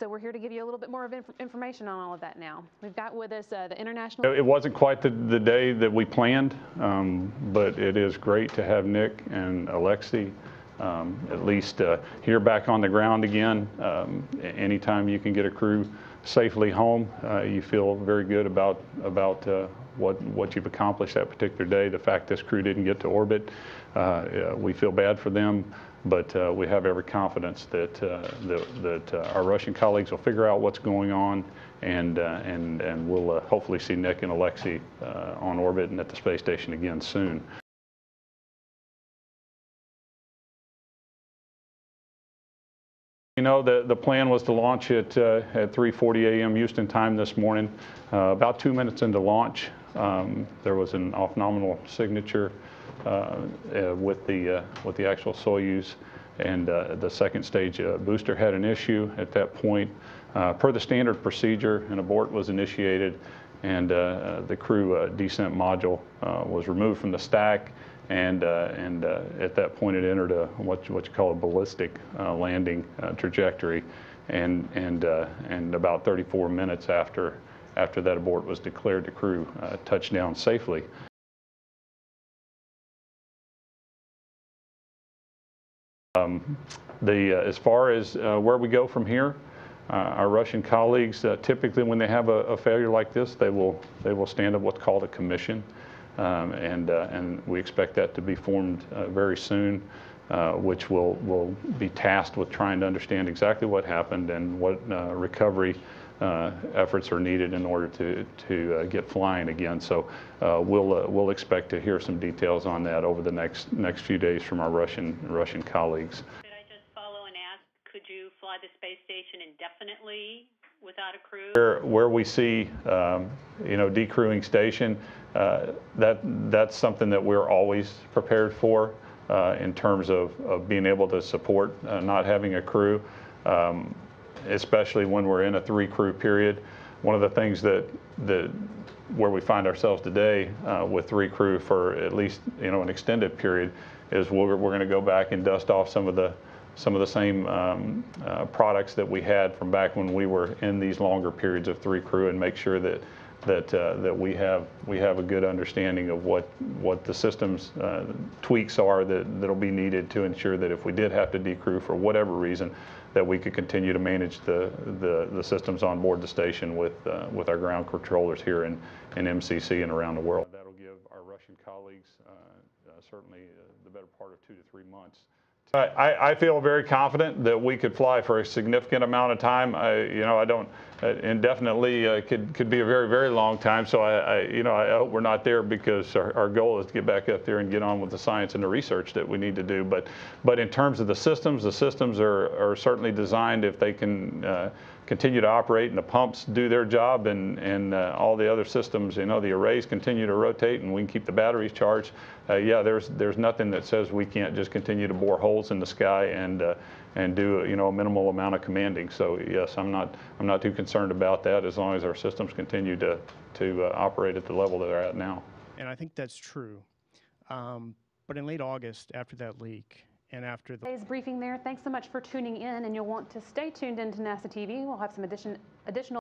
So we're here to give you a little bit more of information on all of that now. We've got with us the international... It wasn't quite the day that we planned, but it is great to have Nick and Alexei at least here back on the ground again. Anytime you can get a crew safely home, you feel very good about what you've accomplished that particular day. The fact this crew didn't get to orbit, we feel bad for them, but we have every confidence that our Russian colleagues will figure out what's going on, and we'll hopefully see Nick and Alexei on orbit and at the space station again soon. You know, the plan was to launch at 3:40 a.m. Houston time this morning. About 2 minutes into launch, there was an off-nominal signature with the actual Soyuz, and the second stage booster had an issue at that point. Per the standard procedure, an abort was initiated, and the crew descent module was removed from the stack. And at that point, it entered what you call a ballistic landing trajectory, and about 34 minutes after that abort was declared, the crew touched down safely. As far as where we go from here, our Russian colleagues typically, when they have a failure like this, they will stand up what's called a commission. And we expect that to be formed very soon, which will be tasked with trying to understand exactly what happened and what recovery efforts are needed in order to get flying again. So we'll expect to hear some details on that over the next few days from our Russian colleagues. Could I just follow and ask, could you fly the space station indefinitely without a crew? Where we see, decrewing station, that's something that we're always prepared for in terms of being able to support not having a crew, especially when we're in a 3-crew period. One of the things where we find ourselves today with 3 crew for at least an extended period is we're going to go back and dust off some of the same products that we had from back when we were in these longer periods of 3 crew, and make sure that we have a good understanding of what the systems tweaks are that'll be needed to ensure that if we did have to decrew for whatever reason, that we could continue to manage the systems on board the station with our ground controllers here in MCC and around the world. That'll give our Russian colleagues certainly the better part of 2 to 3 months. I feel very confident that we could fly for a significant amount of time. I don't indefinitely could be a very, very long time. So I hope we're not there, because our goal is to get back up there and get on with the science and the research that we need to do. But in terms of the systems are certainly designed, if they can continue to operate and the pumps do their job, and all the other systems, the arrays continue to rotate and we can keep the batteries charged. Yeah, there's nothing that says we can't just continue to bore holes in the sky and do a minimal amount of commanding. So yes, I'm not too concerned about that, as long as our systems continue to operate at the level that they're at now. And I think that's true. But in late August, after that leak, and after today's briefing there, thanks so much for tuning in, and you'll want to stay tuned into NASA TV. We'll have some additional